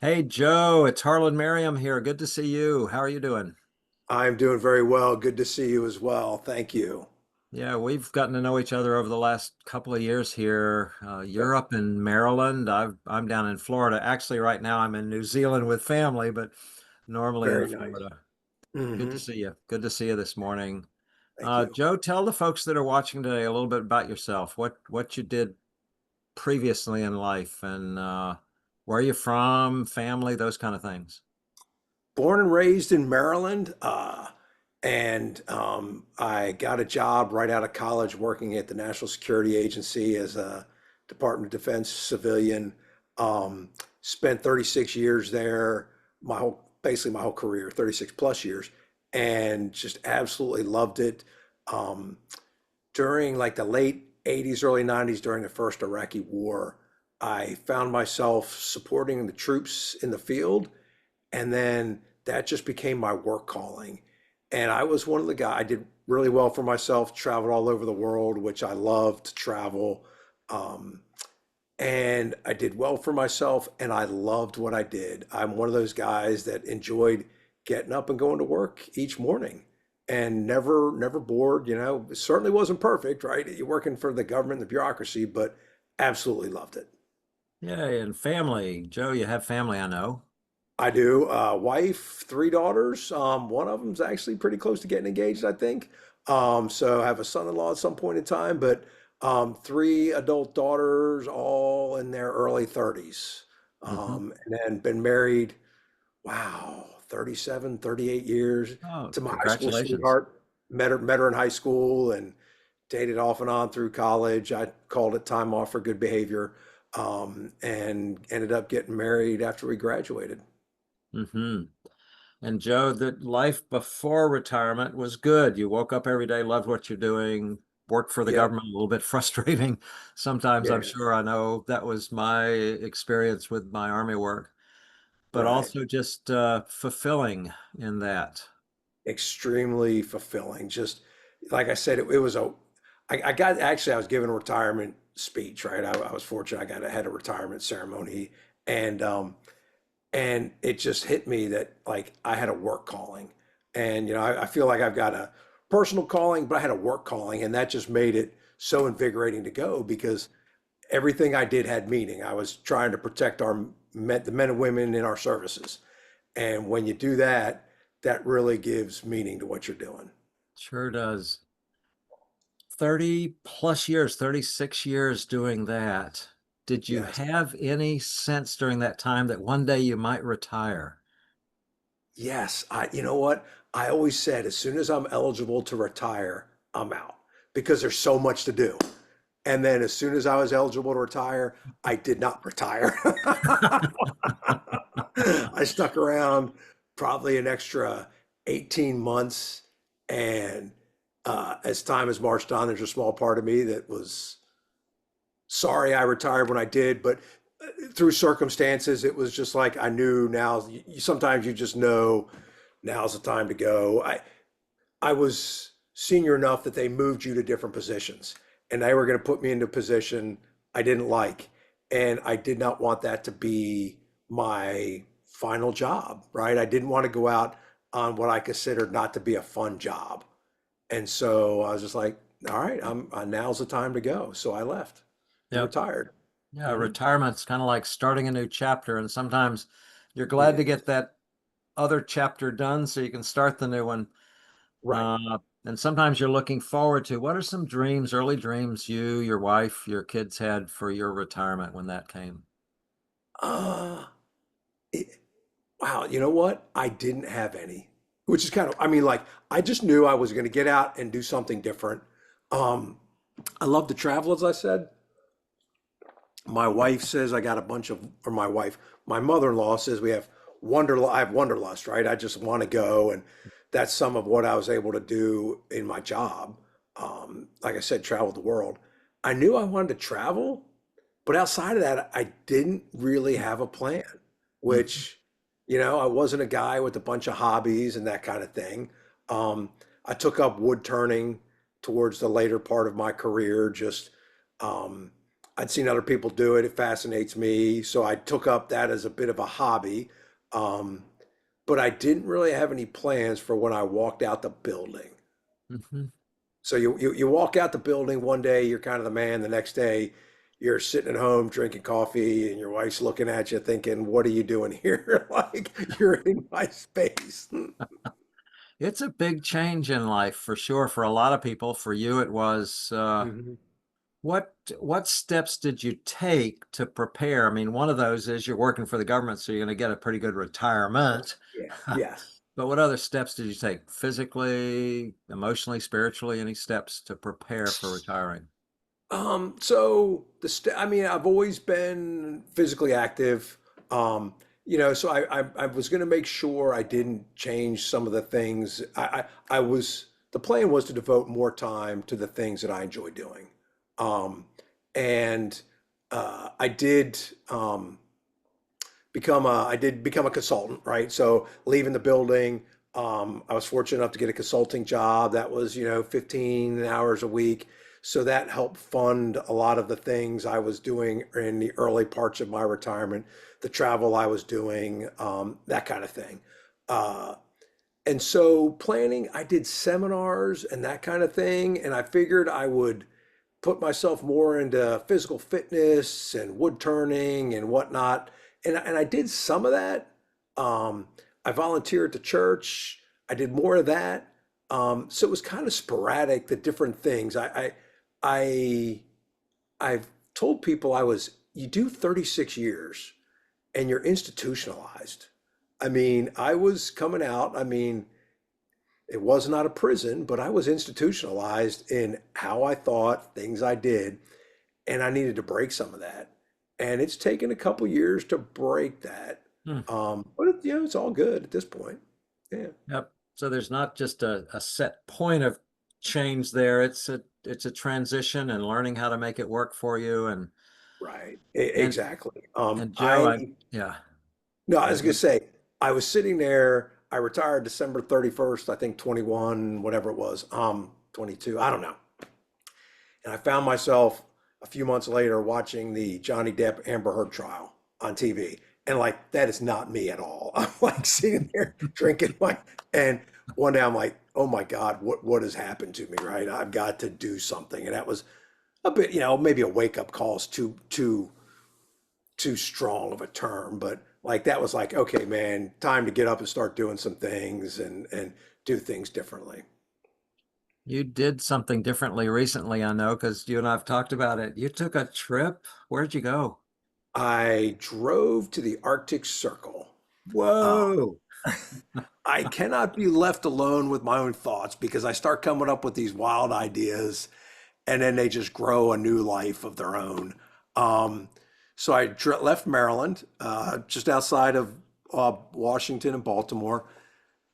Hey Joe, it's Harland Merriam here. Good to see you. How are you doing? I'm doing very well. Good to see you as well. Thank you. Yeah, we've gotten to know each other over the last couple of years here. You're Yep. up in Maryland. I'm down in Florida. Actually, right now I'm in New Zealand with family, but normally in Very nice. Florida. Good to Hmm. see you. Good to see you this morning. Thank you. Joe, tell the folks that are watching today a little bit about yourself. What you did previously in life and where you from, family, those kind of things. Born and raised in Maryland, and I got a job right out of college working at the National Security Agency as a Department of Defense civilian. Um, Spent 36 years there, basically my whole career, 36 plus years, and just absolutely loved it. Um, During like the late 80s, early 90s, during the first Iraqi war, I found myself supporting the troops in the field. And then that just became my work calling. And I was one of the guys, I did really well for myself, traveled all over the world, which I love to travel. Um, and I did well for myself and I loved what I did. I'm one of those guys that enjoyed getting up and going to work each morning and never bored, It certainly wasn't perfect, right? You're working for the government, the bureaucracy, but absolutely loved it. Yeah, and family. Joe, you have family, I know. I do. Wife, three daughters. One of them's actually pretty close to getting engaged, I think. So I have a son-in-law at some point in time, but three adult daughters, all in their early 30s. Hmm. And then been married, wow, 37, 38 years Oh, to my high school congratulations. sweetheart. Met her in high school and dated off and on through college. I called it time off for good behavior, and ended up getting married after we graduated. Hmm. And Joe, the life before retirement was good. You woke up every day, loved what you're doing, worked for the Yep. government, a little bit frustrating. Sometimes I'm Yeah. sure I know that was my experience with my Army work, but Right. also just fulfilling in that. Extremely fulfilling. Just like I said, it was I got actually I was given a retirement speech, right? I was fortunate. I had a retirement ceremony, and it just hit me that like I had a work calling, and I feel like I've got a personal calling, but I had a work calling, and that just made it so invigorating to go because everything I did had meaning. I was trying to protect the men and women in our services. And when you do that, that really gives meaning to what you're doing. Sure does. 30 plus years, 36 years doing that. Did you Yes. have any sense during that time that one day you might retire? Yes. You know what? I always said as soon as I'm eligible to retire, I'm out because there's so much to do. And then as soon as I was eligible to retire, I did not retire. I stuck around probably an extra 18 months. And as time has marched on, there's a small part of me that was sorry I retired when I did, but through circumstances, it was just like I knew now. Sometimes you just know now's the time to go. I was senior enough that they moved you to different positions, and they were going to put me into a position I didn't like, and I did not want that to be my final job. Right? I didn't want to go out on what I considered not to be a fun job, and so I was just like, all right, now's the time to go. So I left and Yep. retired. Yeah, Hmm. retirement's kind of like starting a new chapter, and sometimes you're It glad to is. get that other chapter done so you can start the new one. Right. And sometimes you're looking forward to what are some dreams, early dreams you, your wife, your kids had for your retirement when that came? Uh, it, wow. You know what? I didn't have any, which is kind of, I mean, like, I just knew I was going to get out and do something different. Um, I love to travel, as I said. My wife says I got a bunch of, or my wife, my mother-in-law says I have wanderlust, right? I just want to go. And that's some of what I was able to do in my job. Like I said, travel the world. I knew I wanted to travel, but outside of that, I didn't really have a plan, Mhm. which, I wasn't a guy with a bunch of hobbies and that kind of thing. Um, I took up wood turning towards the later part of my career, just um, I'd seen other people do it. It fascinates me. So I took up that as a bit of a hobby. Um, but I didn't really have any plans for when I walked out the building. Hmm. So you walk out the building one day, you're kind of the man. The next day, you're sitting at home drinking coffee, and your wife's looking at you, thinking, "What are you doing here? Like you're in my space." It's a big change in life for sure for a lot of people. For you, it was Mhm. what steps did you take to prepare? I mean, one of those is you're working for the government, so you're going to get a pretty good retirement. Yeah. Yes. But what other steps did you take physically, emotionally, spiritually? Any steps to prepare for retiring? So I mean, I've always been physically active. Um, so I was going to make sure I didn't change some of the things. The plan was to devote more time to the things that I enjoy doing. Um, and I did I did become a consultant, right? So leaving the building, I was fortunate enough to get a consulting job that was, 15 hours a week. So that helped fund a lot of the things I was doing in the early parts of my retirement, the travel I was doing, that kind of thing. Uh, and so planning, I did seminars and that kind of thing. And I figured I would put myself more into physical fitness and wood turning and whatnot. And I did some of that. Um, I volunteered at the church. I did more of that. So it was kind of sporadic, the different things. I, I've told people you do 36 years and you're institutionalized. I mean, I was coming out. I mean, it was not a prison, but I was institutionalized in how I thought, things I did, and I needed to break some of that. And it's taken a couple years to break that. Hmm. But it's all good at this point. Yeah, Yep. So there's not just a set point of change there. It's a transition and learning how to make it work for you. right. And Exactly. and Joe, yeah, No, I go was gonna ahead. say, I was sitting there. I retired December 31st, I think 21, whatever it was, 22, I don't know. And I found myself a few months later watching the Johnny Depp Amber Heard trial on TV. And like, that is not me at all. I'm like sitting there drinking and one day I'm like, oh my God, what has happened to me, right? I've got to do something. And that was a bit, maybe a wake up call is too strong of a term, but like that was like, okay, man, time to get up and start doing some things and do things differently. You did something differently recently, I know, because you and I've talked about it. You took a trip. Where'd you go? I drove to the Arctic Circle. Uh, Whoa. I cannot be left alone with my own thoughts because I start coming up with these wild ideas and then they just grow a new life of their own. Um, so left Maryland, just outside of Washington and Baltimore,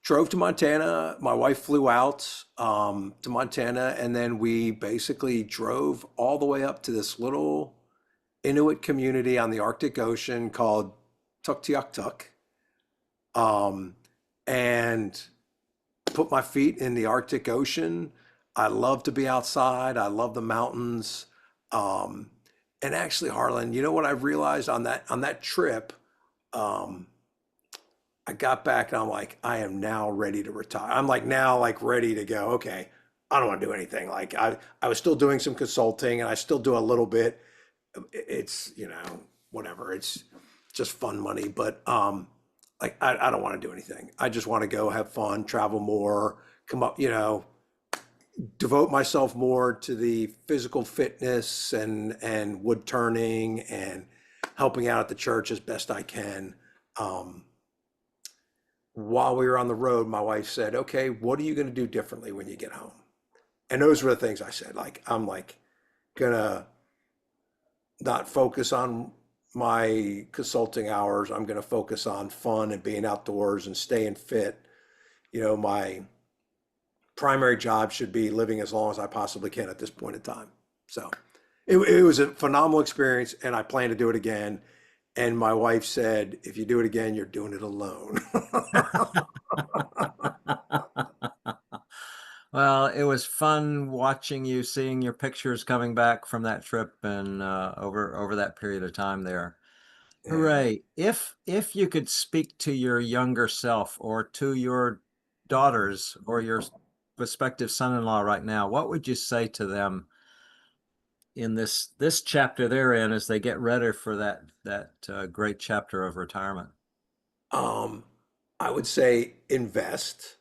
drove to Montana. My wife flew out to Montana, and then we basically drove all the way up to this little Inuit community on the Arctic Ocean called Tuktoyaktuk, um, and put my feet in the Arctic Ocean. I love to be outside. I love the mountains. Um, and actually, Harlan, you know what I realized on that trip? Um, I got back and I'm like, I am now ready to retire. I'm like now like ready to go. Okay, I don't want to do anything. Like I was still doing some consulting and I still do a little bit. It's whatever. It's just fun money, but like I don't want to do anything. I just want to go have fun, travel more, come up, devote myself more to the physical fitness and wood turning and helping out at the church as best I can. Um, while we were on the road, my wife said, "Okay, what are you going to do differently when you get home?" And those were the things I said. Like I'm like gonna not focus on my consulting hours. I'm going to focus on fun and being outdoors and staying fit. My primary job should be living as long as I possibly can at this point in time. So it was a phenomenal experience and I plan to do it again. And my wife said, if you do it again, you're doing it alone. Well, it was fun watching you, seeing your pictures coming back from that trip and over that period of time there. Yeah. Hooray. If you could speak to your younger self or to your daughters or your prospective son-in-law right now, what would you say to them in this chapter they're in as they get ready for that great chapter of retirement? Um, I would say invest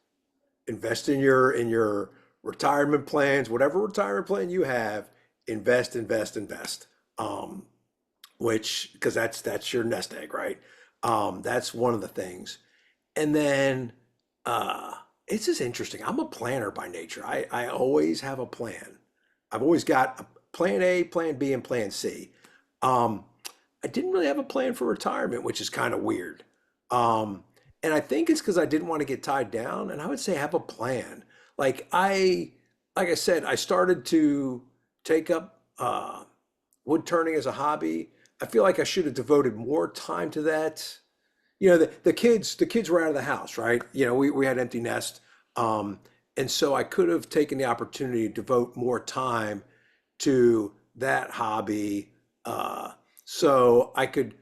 in your retirement plans, whatever retirement plan you have, invest. Um, which because that's your nest egg, right? That's one of the things. And then uh, it's just interesting. I'm a planner by nature. I always have a plan. I've always got a plan A, plan B, and plan C. Um, I didn't really have a plan for retirement, which is kind of weird. Um, and I think it's because I didn't want to get tied down. And I would say have a plan. Like like I said, I started to take up wood turning as a hobby. I feel like I should have devoted more time to that. You know, the kids were out of the house, right? You know, we had empty nest. Um, and so I could have taken the opportunity to devote more time to that hobby. So I could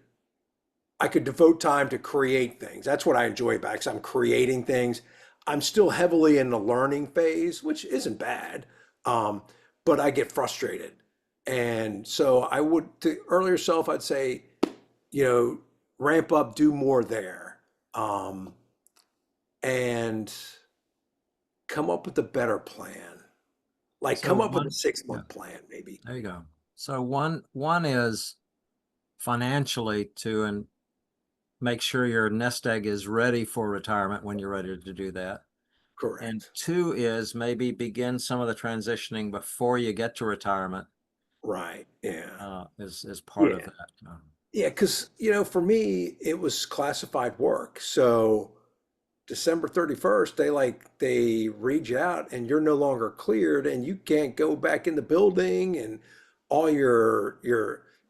devote time to create things. That's what I enjoy about it, 'cause I'm creating things. I'm still heavily in the learning phase, which isn't bad. Um, but I get frustrated. And so I would, to earlier self, I'd say, you know, ramp up, do more there. Um, and come up with a better plan. Like So come up with a one, six yeah, month plan, maybe. there you go. So one is financially to and make sure your nest egg is ready for retirement when you're ready to do that. And Correct. two is maybe begin some of the transitioning before you get to retirement, Right. Yeah. is part of Yeah. that. Yeah. Cause, you know, for me, it was classified work. So December 31st, they read you out and you're no longer cleared and you can't go back in the building and all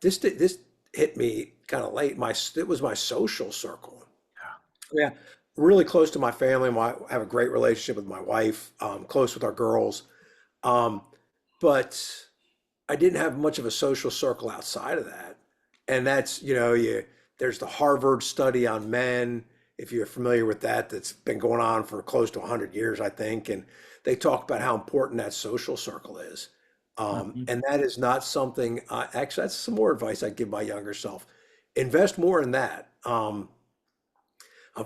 this hit me kind of late. It was my social circle. Yeah, really close to my family. I have a great relationship with my wife, close with our girls. Um, but I didn't have much of a social circle outside of that. And that's, you know, there's the Harvard study on men, if you're familiar with that, that's been going on for close to 100 years, I think. And they talk about how important that social circle is. Mhm. And that is not something, actually, that's some more advice I give my younger self. Invest more in that. I'm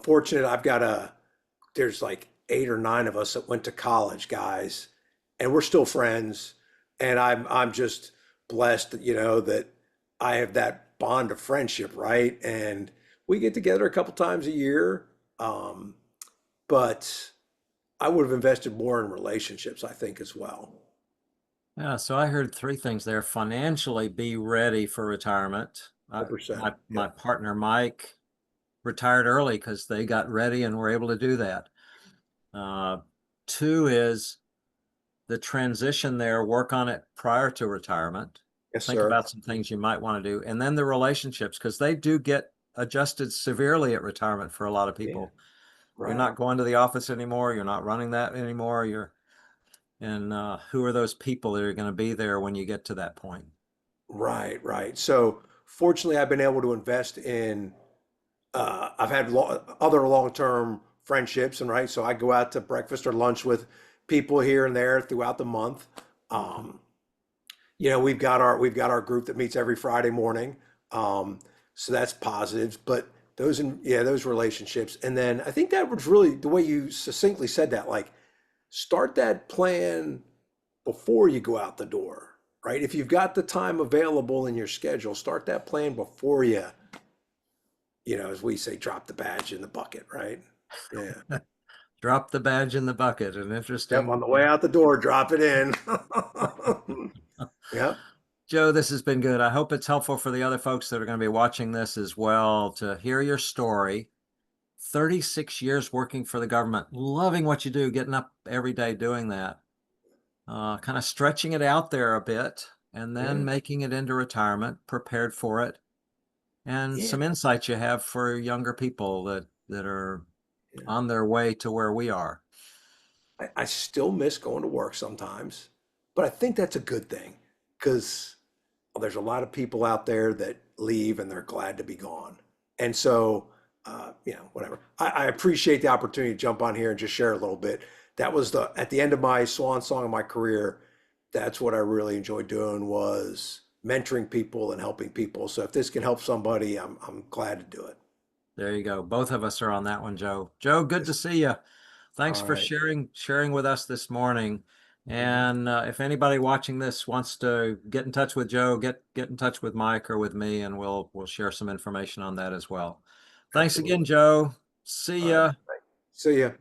fortunate there's like 8 or 9 of us that went to college, guys, and we're still friends. And I'm just blessed that, you know, that I have that bond of friendship, right? And we get together a couple times a year. Um, but I would have invested more in relationships, I think, as well. Yeah, so I heard three things there. Financially, be ready for retirement. 100%. My Yep. partner Mike retired early because they got ready and were able to do that. Uh, Two is the transition there, work on it prior to retirement. Yes, Think sir. about some things you might want to do. And then the relationships, because they do get adjusted severely at retirement for a lot of Yeah. people. You're Right. not going to the office anymore. You're not running that anymore. And who are those people that are going to be there when you get to that point? Right. Right. So fortunately, I've been able to invest in I've had other long-term friendships, and right, so I go out to breakfast or lunch with people here and there throughout the month. Mhm. Um, you know, we've got our group that meets every Friday morning, so that's positives. But those relationships, and then I think that was really the way you succinctly said that. Like, start that plan before you go out the door, right? If you've got the time available in your schedule, start that plan before you know, as we say, drop the badge in the bucket, right? Yeah. Drop the badge in the bucket. An Yep. On interesting, the way yeah. out the door, drop it in. Yep. Joe, this has been good. I hope it's helpful for the other folks that are going to be watching this as well to hear your story. 36 years working for the government, loving what you do, getting up every day doing that, kind of stretching it out there a bit, and then Yeah. making it into retirement, prepared for it, and Yeah. some insights you have for younger people that are Yeah. on their way to where we are. I still miss going to work sometimes, but I think that's a good thing because there's a lot of people out there that leave and they're glad to be gone. And so, whatever. I appreciate the opportunity to jump on here and just share a little bit. That was at the end of my swan song of my career. That's what I really enjoyed doing was mentoring people and helping people. So if this can help somebody, I'm glad to do it. There you go. Both of us are on that one, Joe. Joe, good to Yes. see you. Thanks All for right. sharing with us this morning. Mhm. And if anybody watching this wants to get in touch with Joe, get in touch with Mike or with me, and we'll share some information on that as well. Thanks again, Absolutely. Joe. See All right. ya. See ya.